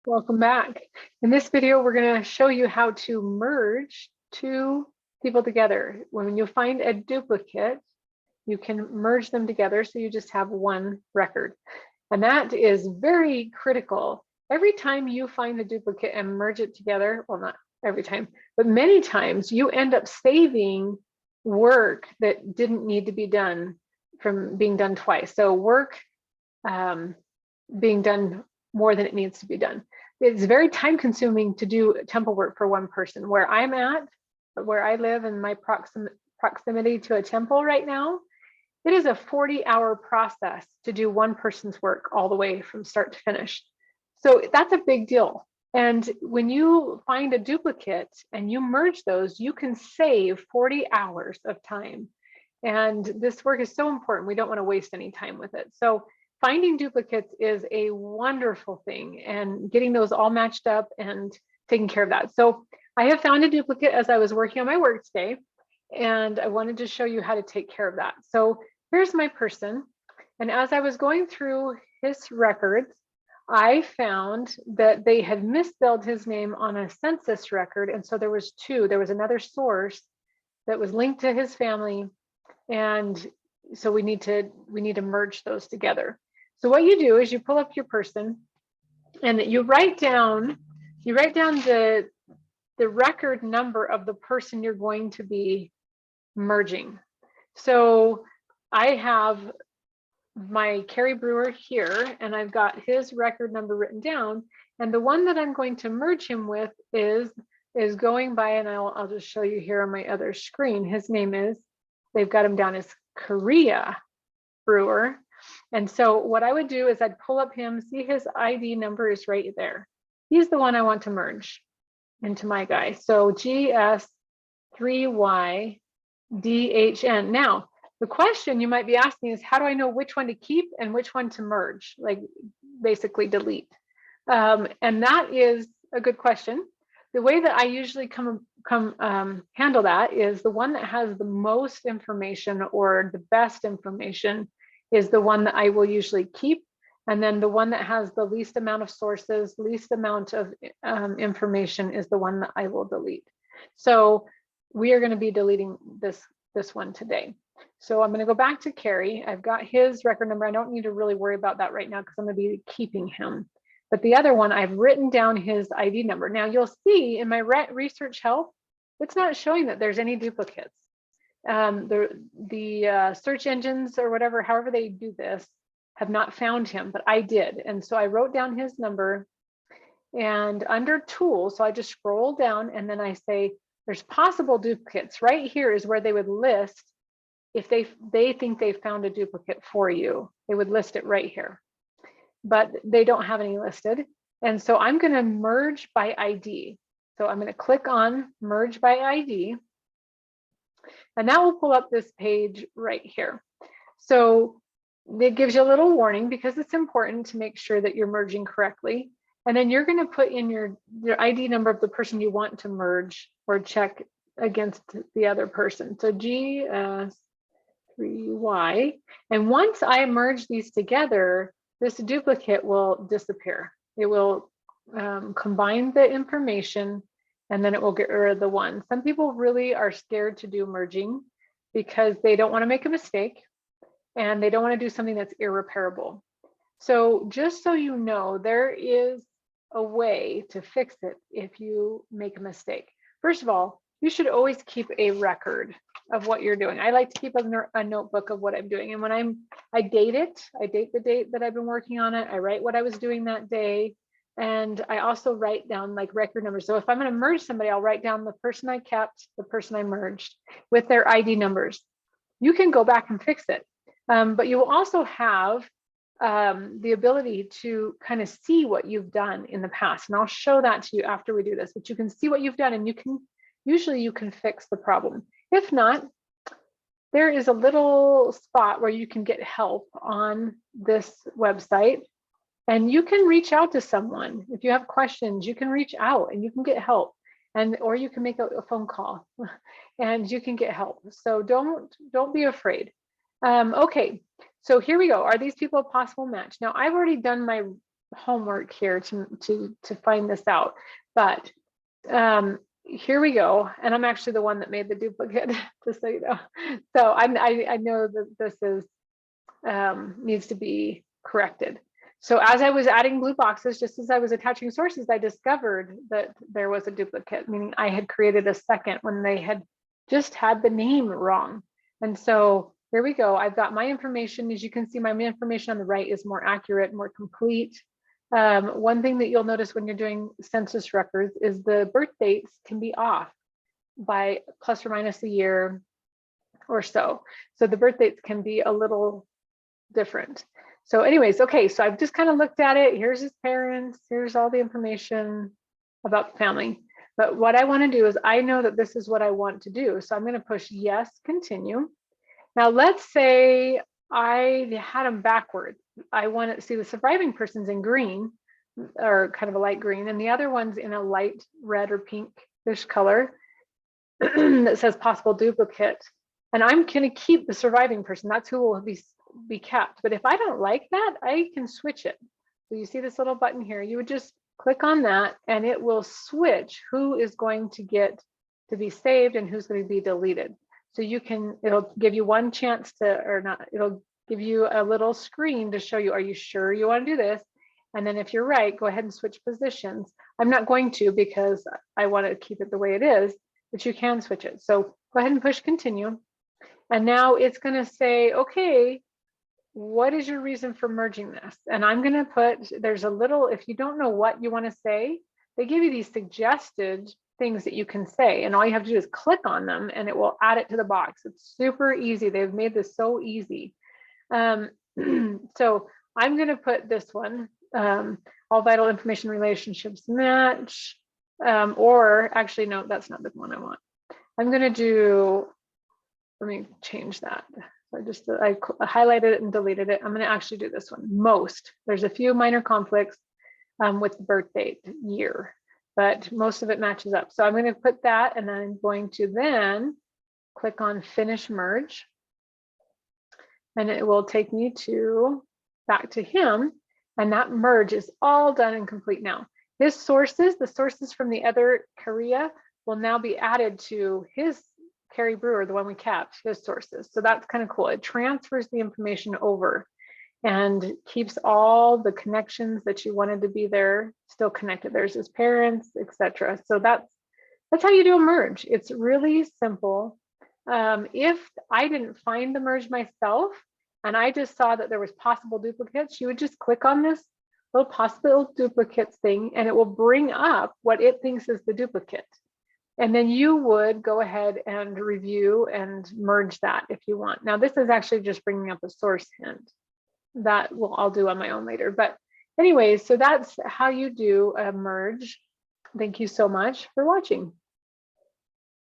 Welcome back. In this video, we're going to show you how to merge two people together. When you find a duplicate, you can merge them together so you just have one record. And that is very critical. Every time you find a duplicate and merge it together, well, not every time, but many times you end up saving work that didn't need to be done from being done twice. So work being done more than it needs to be done. It's very time consuming to do temple work for one person. Where I'm at, where I live and my proximity to a temple right now, it is a 40-hour process to do one person's work all the way from start to finish. So that's a big deal. And when you find a duplicate and you merge those, you can save 40 hours of time. And this work is so important. We don't want to waste any time with it. So finding duplicates is a wonderful thing, and getting those all matched up and taking care of that. So I have found a duplicate as I was working on my work today, and I wanted to show you how to take care of that. So here's my person. And as I was going through his records, I found that they had misspelled his name on a census record. And so there was two. There was another source that was linked to his family. And so we need to merge those together. So what you do is you pull up your person and you write down the record number of the person you're going to be merging. So I have my Kerry Brewer here, and I've got his record number written down. And the one that I'm going to merge him with is going by, and I'll just show you here on my other screen. His name is, they've got him down as Korea Brewer. And so what I would do is I'd pull up him, see his ID number is right there. He's the one I want to merge into my guy. So GS3YDHN. Now, the question you might be asking is, how do I know which one to keep and which one to merge, like basically delete? And that is a good question. The way that I usually handle that is the one that has the most information or the best information is the one that I will usually keep. And then the one that has the least amount of sources, least amount of information is the one that I will delete. So we are going to be deleting this one today. So I'm going to go back to Kerry. I've got his record number. I don't need to really worry about that right now because I'm going to be keeping him. But the other one, I've written down his ID number. Now you'll see in my research help, it's not showing that there's any duplicates. The search engines or whatever, however they do this, have not found him, but I did. And so I wrote down his number, and under tools, so I just scroll down and then I say, there's possible duplicates. Right here is where they would list if they think they've found a duplicate for you. They would list it right here, but they don't have any listed. And so I'm going to merge by ID. So I'm going to click on merge by ID. And that will pull up this page right here. So it gives you a little warning because it's important to make sure that you're merging correctly. And then you're going to put in your ID number of the person you want to merge or check against the other person. So GS3Y. And once I merge these together, this duplicate will disappear. It will combine the information, and then it will get rid of the one. Some people really are scared to do merging because they don't want to make a mistake and they don't want to do something that's irreparable. So just so you know, there is a way to fix it if you make a mistake. First of all, you should always keep a record of what you're doing. I like to keep a notebook of what I'm doing. And when I date it, I date the date that I've been working on it. I write what I was doing that day. And I also write down like record numbers. So if I'm going to merge somebody, I'll write down the person I kept, the person I merged with their ID numbers. You can go back and fix it. But you will also have the ability to kind of see what you've done in the past. And I'll show that to you after we do this, but you can see what you've done and usually you can fix the problem. If not, there is a little spot where you can get help on this website. And you can reach out to someone. If you have questions, you can reach out and you can get help, or you can make a phone call and you can get help. So don't be afraid. Okay, so here we go. Are these people a possible match? Now I've already done homework here to find this out. But here we go. And I'm actually the one that made the duplicate, just so you know. So I know that this is needs to be corrected. So as I was adding blue boxes, just as I was attaching sources, I discovered that there was a duplicate, meaning I had created a second when they had just had the name wrong. And so here we go. I've got my information. As you can see, my information on the right is more accurate, more complete. One thing that you'll notice when you're doing census records is the birth dates can be off by plus or minus a year or so. So the birth dates can be a little different. So anyways, okay, so I've just kind of looked at it. Here's his parents, here's all the information about the family. But what I want to do is I know that this is what I want to do. So I'm going to push yes, continue. Now let's say I had them backwards. I want to see the surviving person's in green or kind of a light green, and the other one's in a light red or pinkish color that says possible duplicate. And I'm going to keep the surviving person. That's who will be kept. But if I don't like that, I can switch it. So you see this little button here, you would just click on that and it will switch who is going to get to be saved and who's going to be deleted. So you can, it'll give you one chance to, or not, it'll give you a little screen to show you, are you sure you want to do this? And then if you're right, go ahead and switch positions. I'm not going to because I want to keep it the way it is, but you can switch it. So go ahead and push continue. And now it's going to say, okay, what is your reason for merging this? And I'm going to put, there's a little, if you don't know what you want to say, they give you these suggested things that you can say. And all you have to do is click on them and it will add it to the box. It's super easy. They've made this so easy. So I'm going to put this one, all vital information relationships match, or actually, no, that's not the one I want. I'm going to do, let me change that. So I highlighted it and deleted it. I'm going to actually do this one. Most. There's a few minor conflicts with the birth date year, but most of it matches up. So I'm going to put that, and then I'm going to then click on Finish Merge, and it will take me back to him, and that merge is all done and complete now. His sources, the sources from the other Korea, will now be added to his Carrie Brewer, the one we kept, his sources. So that's kind of cool. It transfers the information over and keeps all the connections that you wanted to be there still connected. There's his parents, etc. So that's how you do a merge. It's really simple. If I didn't find the merge myself and I just saw that there was possible duplicates, you would just click on this little possible duplicates thing and it will bring up what it thinks is the duplicate. And then you would go ahead and review and merge that if you want. Now, this is actually just bringing up a source hint that I'll do on my own later. But anyways, so that's how you do a merge. Thank you so much for watching.